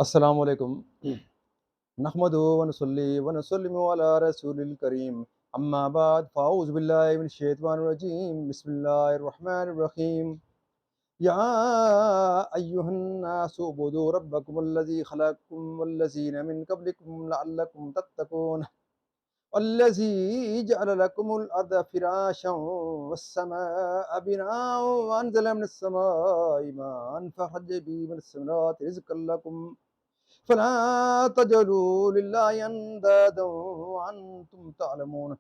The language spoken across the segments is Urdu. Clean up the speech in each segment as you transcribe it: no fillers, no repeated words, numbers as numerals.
السلام علیکم نحمدہ ونصلی ونسلم علی رسول الکریم اما بعد فاعوذ باللہ من الشیطان الرجیم بسم اللہ الرحمن الرحیم یا ایہا الناس اعبدوا ربکم الذی خلقکم والذین من قبلکم لعلکم تتقون والذی جعل لکم الارض فراشا والسماء بناء وانزل من السماء ماء فأخرج به من الثمرات رزقا لکم فلا تجعلوا لله اندادا وانتم تعلمون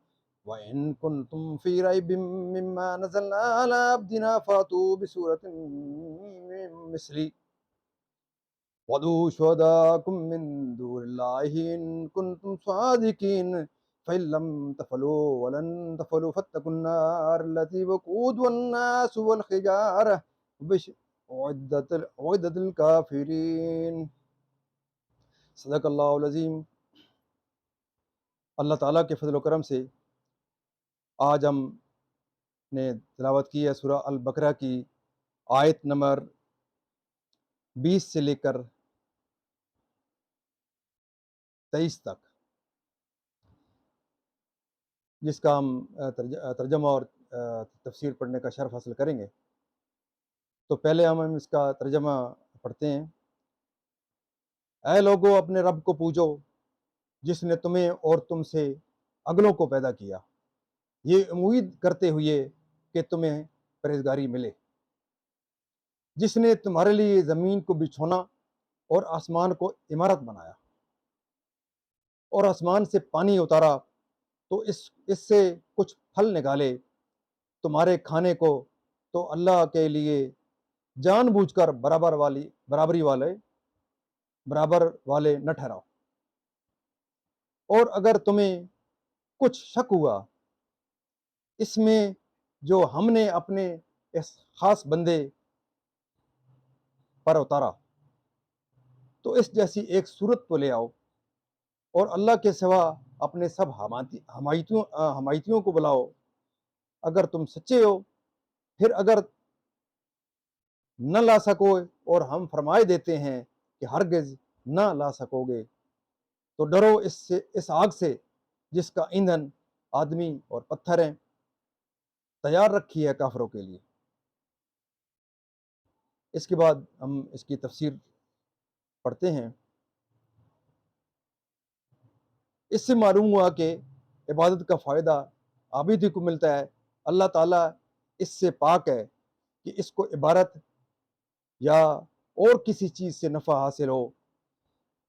وان كنتم في ريب مما نزلنا على عبدنا فاتوا بسورة من مثله وادعوا شهداءكم من دون الله ان كنتم صادقين فإن لم تفعلوا ولن تفعلوا فاتقوا النار التي وقودها الناس والحجارة أعدت الكافرين. صدق اللہ العظیم. اللہ تعالیٰ کے فضل و کرم سے آج ہم نے تلاوت کی ہے سورہ البقرہ کی آیت نمبر 20 سے لے کر 23 تک، جس کا ہم ترجمہ اور تفسیر پڑھنے کا شرف حاصل کریں گے. تو پہلے ہم اس کا ترجمہ پڑھتے ہیں. اے لوگو، اپنے رب کو پوجو جس نے تمہیں اور تم سے اگلوں کو پیدا کیا، یہ امید کرتے ہوئے کہ تمہیں پرہیزگاری ملے، جس نے تمہارے لیے زمین کو بچھونا اور آسمان کو عمارت بنایا اور آسمان سے پانی اتارا تو اس سے کچھ پھل نکالے تمہارے کھانے کو، تو اللہ کے لیے جان بوجھ کر برابر والے نہ ٹھہراؤ. اور اگر تمہیں کچھ شک ہوا اس میں جو ہم نے اپنے اس خاص بندے پر اتارا، تو اس جیسی ایک صورت کو لے آؤ اور اللہ کے سوا اپنے سب حمایتیوں کو بلاؤ اگر تم سچے ہو. پھر اگر نہ لا سکو اور ہم فرمائے دیتے ہیں کہ ہرگز نہ لا سکو گے، تو ڈرو اس آگ سے جس کا ایندھن آدمی اور پتھر ہیں، تیار رکھی ہے کافروں کے لیے. اس کے بعد ہم اس کی تفسیر پڑھتے ہیں. اس سے معلوم ہوا کہ عبادت کا فائدہ عابد ہی کو ملتا ہے. اللہ تعالیٰ اس سے پاک ہے کہ اس کو عبادت یا اور کسی چیز سے نفع حاصل ہو.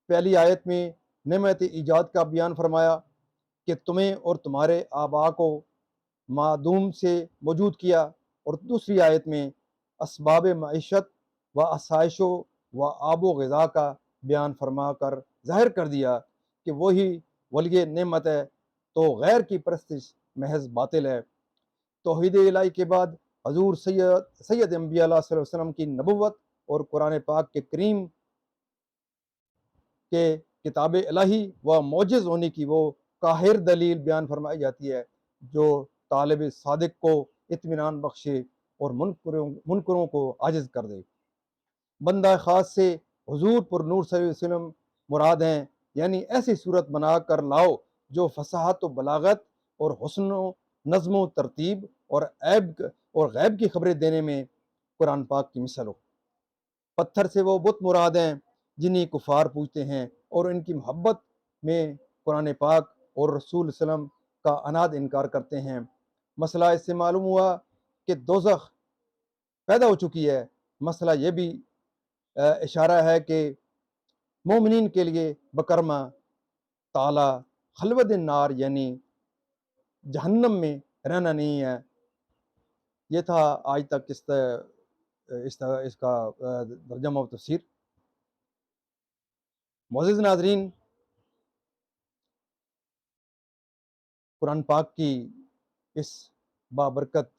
پہلی آیت میں نعمت ایجاد کا بیان فرمایا کہ تمہیں اور تمہارے آباء کو معدوم سے موجود کیا، اور دوسری آیت میں اسباب معیشت و آسائش و آب و غذا کا بیان فرما کر ظاہر کر دیا کہ وہی ولی نعمت ہے، تو غیر کی پرستش محض باطل ہے. توحید الہی کے بعد حضور سید انبیاء اللہ صلی اللہ علیہ وسلم کی نبوت اور قرآن پاک کے کریم کہ کتاب الہی و معجز ہونے کی وہ قاہر دلیل بیان فرمائی جاتی ہے جو طالب صادق کو اطمینان بخشے اور منکروں کو عاجز کر دے. بندہ خاص سے حضور پر نور صلی اللہ علیہ وسلم مراد ہیں، یعنی ایسی صورت بنا کر لاؤ جو فصاحت و بلاغت اور حسن و نظم و ترتیب اور غیب کی خبریں دینے میں قرآن پاک کی مثل ہو. پتھر سے وہ بت مراد ہیں جنہیں کفار پوجتے ہیں اور ان کی محبت میں قرآن پاک اور رسول صلی اللہ علیہ وسلم کا عناد انکار کرتے ہیں. مسئلہ اس سے معلوم ہوا کہ دوزخ پیدا ہو چکی ہے. مسئلہ یہ بھی اشارہ ہے کہ مومنین کے لیے بکرما تعالی خلوت النار یعنی جہنم میں رہنا نہیں ہے. یہ تھا آج تک اس کا ترجمہ و تفسیر. معزز ناظرین، قرآن پاک کی اس بابرکت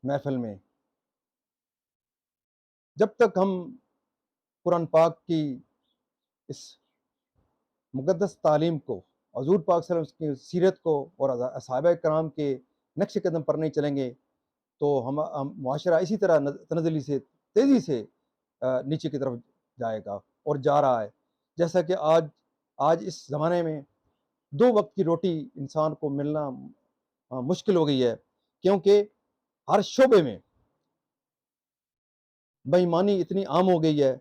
محفل میں جب تک ہم قرآن پاک کی اس مقدس تعلیم کو، حضور پاک صلی اللہ علیہ وسلم کی سیرت کو اور صحابہ کرام کے نقش قدم پر نہیں چلیں گے تو ہم معاشرہ اسی طرح تنزلی سے تیزی سے نیچے کی طرف جائے گا اور جا رہا ہے. جیسا کہ آج اس زمانے میں 2 وقت کی روٹی انسان کو ملنا مشکل ہو گئی ہے، کیونکہ ہر شعبے میں بے ایمانی اتنی عام ہو گئی ہے.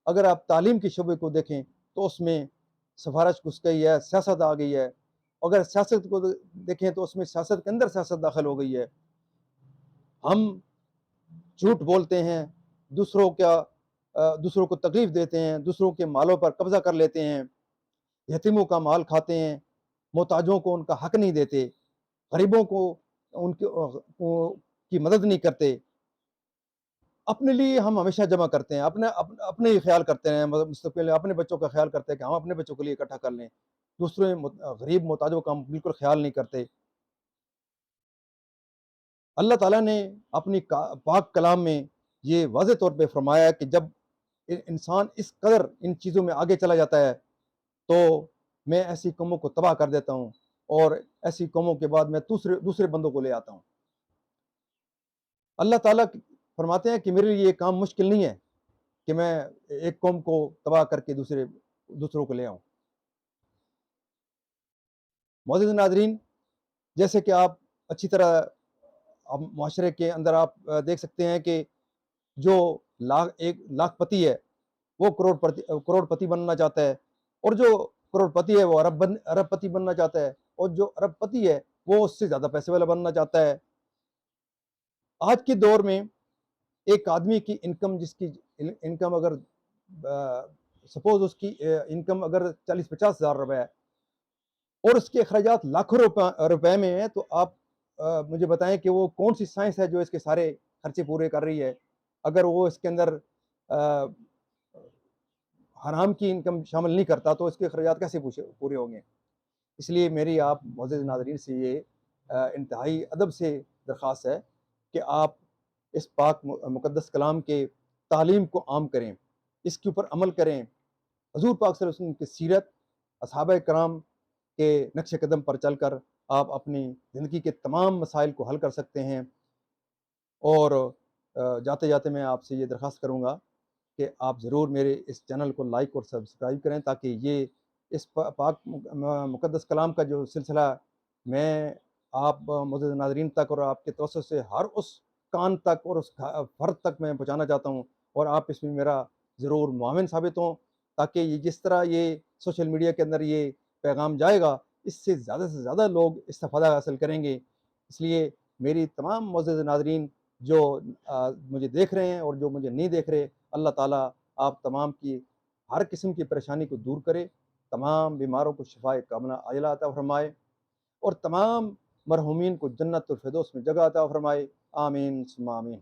اگر آپ تعلیم کے شعبے کو دیکھیں تو اس میں سفارش گھس گئی ہے، سیاست آ گئی ہے. اگر سیاست کو دیکھیں تو اس میں سیاست کے اندر سیاست داخل ہو گئی ہے. ہم جھوٹ بولتے ہیں، دوسروں کو تکلیف دیتے ہیں، دوسروں کے مالوں پر قبضہ کر لیتے ہیں، یتیموں کا مال کھاتے ہیں، محتاجوں کو ان کا حق نہیں دیتے، غریبوں کو ان کی مدد نہیں کرتے. اپنے لیے ہم ہمیشہ جمع کرتے ہیں، اپنے ہی خیال کرتے ہیں، مستقبل اپنے بچوں کا خیال کرتے ہیں کہ ہم اپنے بچوں کے لیے اکٹھا کر لیں. دوسرے غریب محتاجوں کا ہم بالکل خیال نہیں کرتے. اللہ تعالیٰ نے اپنی پاک کلام میں یہ واضح طور پہ فرمایا کہ جب انسان اس قدر ان چیزوں میں آگے چلا جاتا ہے تو میں ایسی قوموں کو تباہ کر دیتا ہوں، اور ایسی قوموں کے بعد میں دوسرے بندوں کو لے آتا ہوں. اللہ تعالیٰ فرماتے ہیں کہ میرے لیے یہ کام مشکل نہیں ہے کہ میں ایک قوم کو تباہ کر کے دوسروں کو لے آؤں. معزز ناظرین، جیسے کہ آپ اچھی طرح معاشرے کے اندر آپ دیکھ سکتے ہیں کہ جو ایک لاکھ پتی ہے وہ کروڑ پتی بننا چاہتا ہے، اور جو کروڑ پتی ہے وہ ارب پتی بننا چاہتا ہے، اور جو ارب پتی ہے وہ اس سے زیادہ پیسے والا بننا چاہتا ہے. آج کے دور میں ایک آدمی کی انکم اگر سپوز اس کی انکم اگر 40-50 ہزار روپے ہے اور اس کے اخراجات لاکھوں روپے میں ہیں، تو آپ مجھے بتائیں کہ وہ کون سی سائنس ہے جو اس کے سارے خرچے پورے کر رہی ہے. اگر وہ اس کے اندر حرام کی انکم شامل نہیں کرتا تو اس کے اخراجات کیسے پورے ہوں گے. اس لیے میری آپ معزز ناظرین سے یہ انتہائی ادب سے درخواست ہے کہ آپ اس پاک مقدس کلام کے تعلیم کو عام کریں، اس کے اوپر عمل کریں. حضور پاک صلی اللہ علیہ وسلم کی سیرت، اصحابہ کرام کے نقش قدم پر چل کر آپ اپنی زندگی کے تمام مسائل کو حل کر سکتے ہیں. اور جاتے جاتے میں آپ سے یہ درخواست کروں گا کہ آپ ضرور میرے اس چینل کو لائک اور سبسکرائب کریں، تاکہ یہ اس پاک مقدس کلام کا جو سلسلہ میں آپ معزز ناظرین تک اور آپ کے توسط سے ہر اس کان تک اور اس فرد تک میں پہنچانا چاہتا ہوں، اور آپ اس میں میرا ضرور معاون ثابت ہوں، تاکہ یہ جس طرح یہ سوشل میڈیا کے اندر یہ پیغام جائے گا اس سے زیادہ لوگ استفادہ حاصل کریں گے. اس لیے میری تمام معزز ناظرین جو مجھے دیکھ رہے ہیں اور جو مجھے نہیں دیکھ رہے، اللہ تعالیٰ آپ تمام کی ہر قسم کی پریشانی کو دور کرے، تمام بیماروں کو شفائے کاملہ عاجلہ عطا فرمائے، اور تمام مرحومین کو جنت الفردوس میں جگہ عطا فرمائے. آمین ثم آمین.